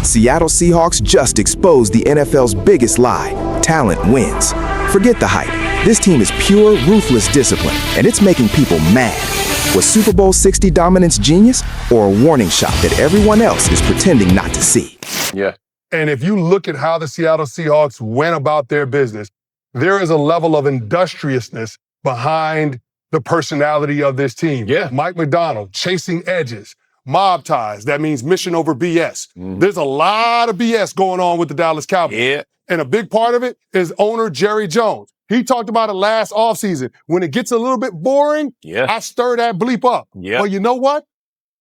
Seattle Seahawks just exposed the NFL's biggest lie: talent wins. Forget the hype. This team is pure, ruthless discipline, and it's making people mad. Was Super Bowl 60 dominance genius, or a warning shot that everyone else is pretending not to see? Yeah. And if you look at how the Seattle Seahawks went about their business, there is a level of industriousness behind the personality of this team. Yeah. Mike Macdonald, chasing edges, mob ties. That means mission over BS. There's a lot of BS going on with the Dallas Cowboys. Yeah. And a big part of it is owner Jerry Jones. He talked about it last offseason. When it gets a little bit boring, I stir that bleep up. Yeah. But you know what?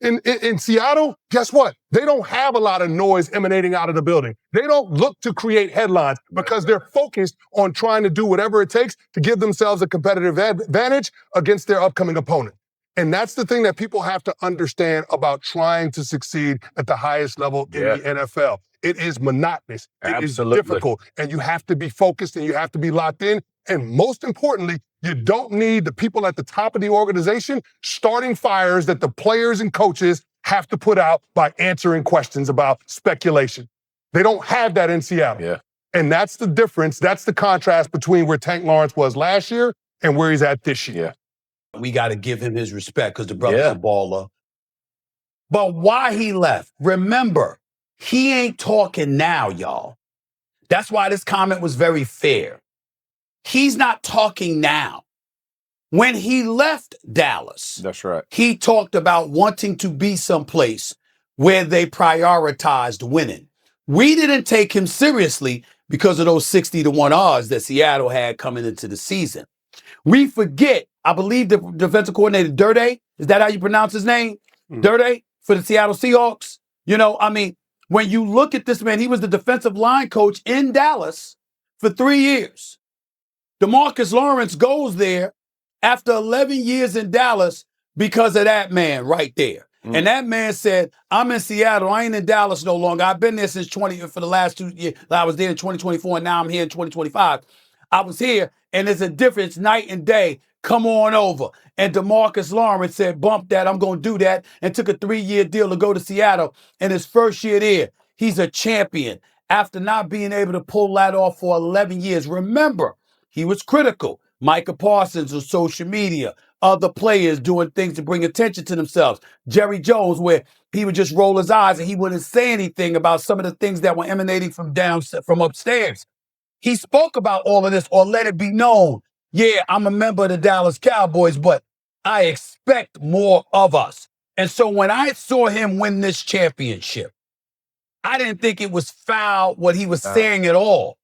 In Seattle, guess what? They don't have a lot of noise emanating out of the building. They don't look to create headlines because they're focused on trying to do whatever it takes to give themselves a competitive advantage against their upcoming opponent. And that's the thing that people have to understand about trying to succeed at the highest level in the NFL. It is monotonous. It is difficult. And you have to be focused and you have to be locked in. And most importantly, you don't need the people at the top of the organization starting fires that the players and coaches have to put out by answering questions about speculation. They don't have that in Seattle. Yeah. And that's the difference. That's the contrast between where Tank Lawrence was last year and where he's at this year. We got to give him his respect because the brother's a baller. But why he left? Remember, he ain't talking now, y'all. That's why this comment was very fair. He's not talking now. When he left Dallas, That's right. he talked about wanting to be someplace where they prioritized winning. We didn't take him seriously because of those 60-1 odds that Seattle had coming into the season. We forget, I believe the defensive coordinator, Dirty, is that how you pronounce his name? Dirty for the Seattle Seahawks. You know, I mean, when you look at this man, he was the defensive line coach in Dallas for 3 years. DeMarcus Lawrence goes there after 11 years in Dallas because of that man right there. And that man said, I'm in Seattle. I ain't in Dallas no longer. I've been there since for the last 2 years. I was there in 2024 and now I'm here in 2025. I was here and there's a difference night and day. Come on over. And DeMarcus Lawrence said, bump that. I'm going to do that. And took a 3-year deal to go to Seattle. And his first year there, he's a champion after not being able to pull that off for 11 years. Remember, he was critical. Micah Parsons on social media, other players doing things to bring attention to themselves. Jerry Jones, where he would just roll his eyes and he wouldn't say anything about some of the things that were emanating from upstairs. He spoke about all of this or let it be known. Yeah, I'm a member of the Dallas Cowboys, but I expect more of us. And so when I saw him win this championship, I didn't think it was foul what he was saying at all.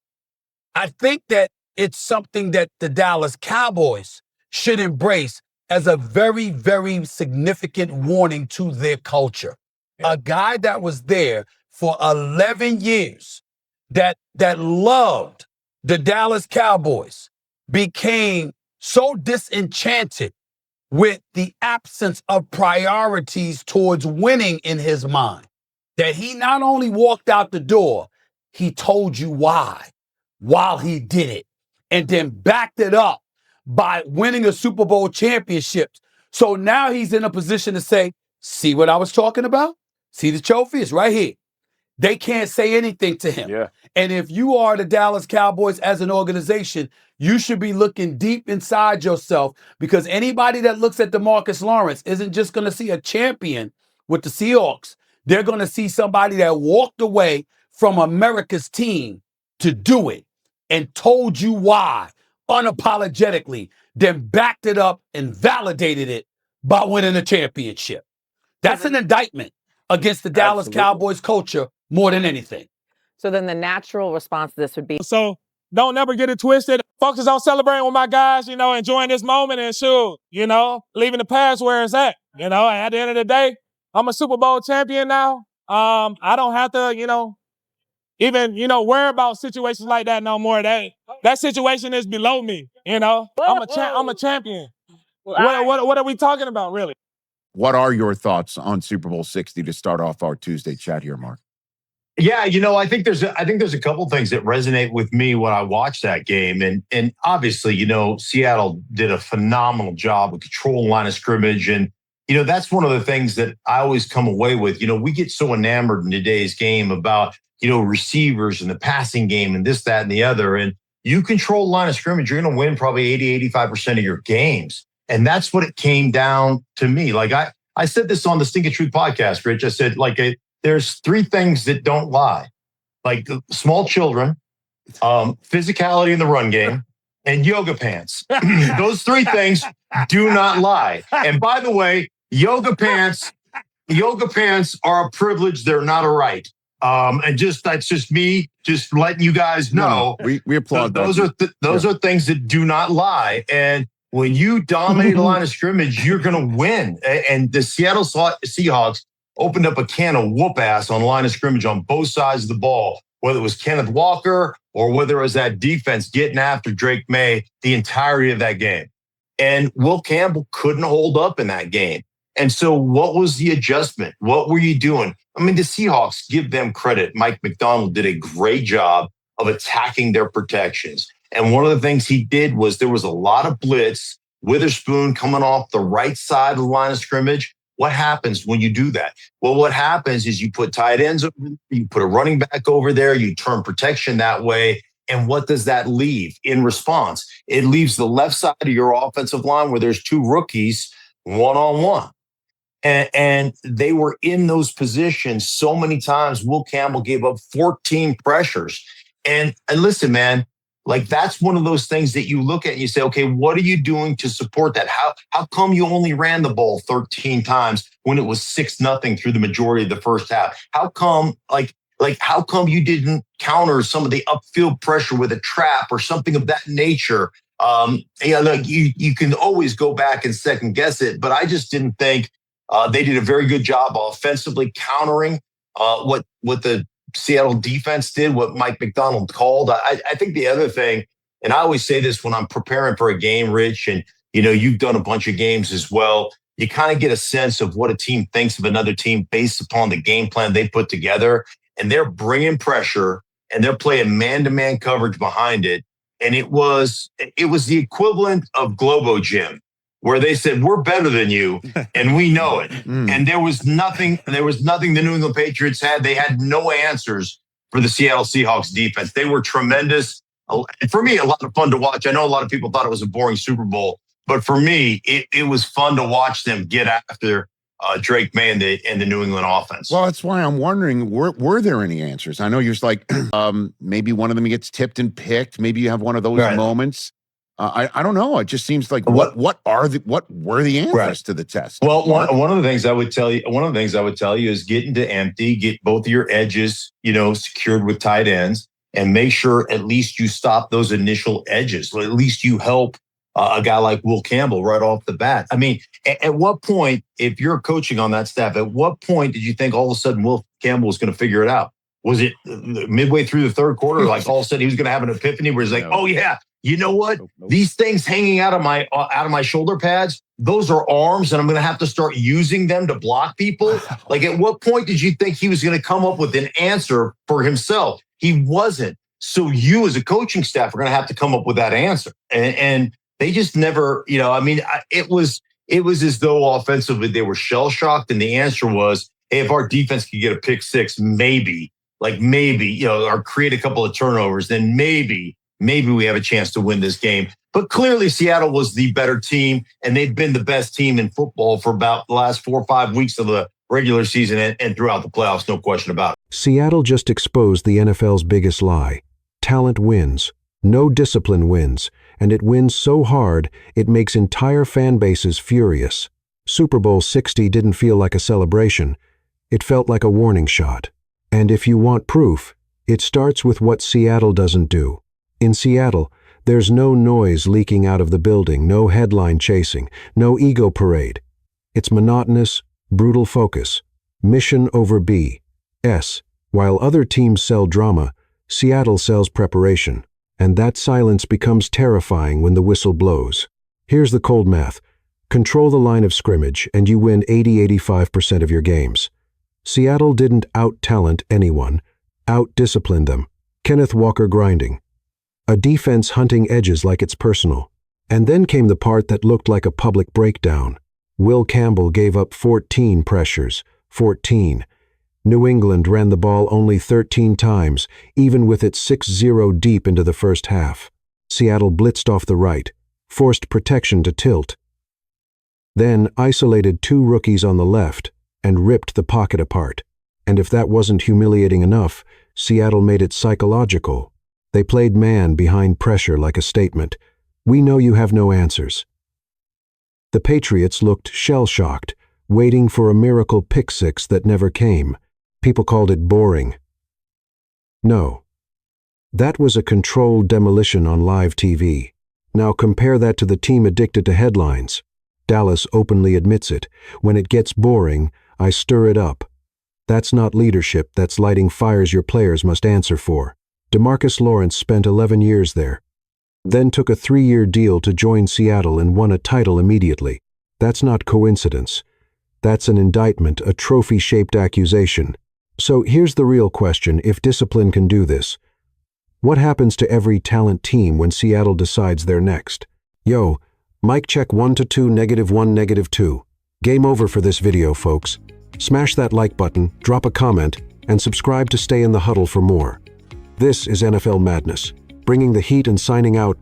I think that it's something that the Dallas Cowboys should embrace as a very, very significant warning to their culture. A guy that was there for 11 years that loved the Dallas Cowboys became so disenchanted with the absence of priorities towards winning in his mind that he not only walked out the door, he told you why while he did it, and then backed it up by winning a Super Bowl championship. So now he's in a position to say, see what I was talking about? See the trophy? It's right here. They can't say anything to him. Yeah. And if you are the Dallas Cowboys as an organization, you should be looking deep inside yourself because anybody that looks at DeMarcus Lawrence isn't just going to see a champion with the Seahawks. They're going to see somebody that walked away from America's team to do it and told you why unapologetically, then backed it up and validated it by winning a championship. That's an indictment against the Dallas Cowboys culture more than anything. So then the natural response to this would be, so don't never get it twisted. Focus on celebrating with my guys, enjoying this moment and shoot, leaving the past where it's at. At the end of the day, I'm a Super Bowl champion now. I don't have to, even, worry about situations like that no more. That situation is below me, I'm a champion. What are we talking about, really? What are your thoughts on Super Bowl 60 to start off our Tuesday chat here, Mark? Yeah, I think there's a couple things that resonate with me when I watch that game. And obviously, Seattle did a phenomenal job with controlling line of scrimmage. And that's one of the things that I always come away with. We get so enamored in today's game about, receivers and the passing game and this, that, and the other. And you control the line of scrimmage, you're going to win probably 80-85% of your games. And that's what it came down to me. Like I said this on the Stink of Truth podcast, Rich. I said, there's three things that don't lie. Like small children, physicality in the run game, and yoga pants. Those three things do not lie. And by the way, yoga pants are a privilege. They're not a right. And that's just me just letting you guys know. No, we applaud those that. Those are things that do not lie. And when you dominate a line of scrimmage, you're going to win. And the Seattle Seahawks opened up a can of whoop ass on line of scrimmage on both sides of the ball, whether it was Kenneth Walker or whether it was that defense getting after Drake Maye the entirety of that game. And Will Campbell couldn't hold up in that game. And so what was the adjustment? What were you doing? I mean, the Seahawks, give them credit. Mike Macdonald did a great job of attacking their protections. And one of the things he did was there was a lot of blitz, Witherspoon coming off the right side of the line of scrimmage. What happens when you do that? Well, what happens is you put tight ends over there, you put a running back over there, you turn protection that way. And what does that leave in response? It leaves the left side of your offensive line where there's two rookies one-on-one. And they were in those positions so many times. Will Campbell gave up 14 pressures. And listen, man, that's one of those things that you look at and you say, okay, what are you doing to support that? How come you only ran the ball 13 times when it was 6-0 through the majority of the first half? How come, how come you didn't counter some of the upfield pressure with a trap or something of that nature? You can always go back and second guess it, but I just didn't think they did a very good job offensively countering what the Seattle defense did, what Mike Macdonald called. I think the other thing, and I always say this when I'm preparing for a game, Rich, and you've done a bunch of games as well, you kind of get a sense of what a team thinks of another team based upon the game plan they put together. And they're bringing pressure and they're playing man-to-man coverage behind it. And it was the equivalent of Globo Gym, where they said, we're better than you, and we know it. And there was nothing the New England Patriots had. They had no answers for the Seattle Seahawks defense. They were tremendous. For me, a lot of fun to watch. I know a lot of people thought it was a boring Super Bowl, but for me, it was fun to watch them get after Drake Maye and the New England offense. Well, that's why I'm wondering, were there any answers? I know you're like, maybe one of them gets tipped and picked. Maybe you have one of those moments. I don't know. It just seems like what were the answers to the test? Well, one of the things I would tell you is get into empty, get both of your edges, secured with tight ends, and make sure at least you stop those initial edges. Or at least you help a guy like Will Campbell right off the bat. I mean, at what point, if you're coaching on that staff, at what point did you think all of a sudden Will Campbell was going to figure it out? Was it midway through the third quarter? Like all of a sudden he was going to have an epiphany where he's like, oh yeah, you know what? These things hanging out of my shoulder pads, those are arms, and I'm going to have to start using them to block people. Like, at what point did you think he was going to come up with an answer for himself? He wasn't. So you, as a coaching staff, are going to have to come up with that answer. And they just never, it was as though offensively they were shell shocked, and the answer was, hey, if our defense could get a pick six, maybe, or create a couple of turnovers, then maybe we have a chance to win this game. But clearly Seattle was the better team, and they've been the best team in football for about the last 4 or 5 weeks of the regular season and throughout the playoffs, no question about it. Seattle just exposed the NFL's biggest lie. Talent wins. No discipline wins. And it wins so hard, it makes entire fan bases furious. Super Bowl 60 didn't feel like a celebration. It felt like a warning shot. And if you want proof, it starts with what Seattle doesn't do. In Seattle, there's no noise leaking out of the building, no headline chasing, no ego parade. It's monotonous, brutal focus. Mission over BS. While other teams sell drama, Seattle sells preparation. And that silence becomes terrifying when the whistle blows. Here's the cold math. Control the line of scrimmage, and you win 80-85% of your games. Seattle didn't out-talent anyone, out-discipline them. Kenneth Walker grinding. A defense hunting edges like it's personal. And then came the part that looked like a public breakdown. Will Campbell gave up 14 pressures. 14. New England ran the ball only 13 times, even with it 6-0 deep into the first half. Seattle blitzed off the right, forced protection to tilt, then isolated 2 rookies on the left and ripped the pocket apart. And if that wasn't humiliating enough, Seattle made it psychological. They played man behind pressure like a statement. We know you have no answers. The Patriots looked shell-shocked, waiting for a miracle pick-six that never came. People called it boring. No. That was a controlled demolition on live TV. Now compare that to the team addicted to headlines. Dallas openly admits it. When it gets boring, I stir it up. That's not leadership, that's lighting fires your players must answer for. DeMarcus Lawrence spent 11 years there, then took a 3-year deal to join Seattle and won a title immediately. That's not coincidence. That's an indictment, a trophy-shaped accusation. So here's the real question: if discipline can do this, what happens to every talent team when Seattle decides they're next? Yo, mic check 1 to 2, -1, -2. Game over for this video, folks. Smash that like button, drop a comment, and subscribe to stay in the huddle for more. This is NFL Madness, bringing the heat and signing out.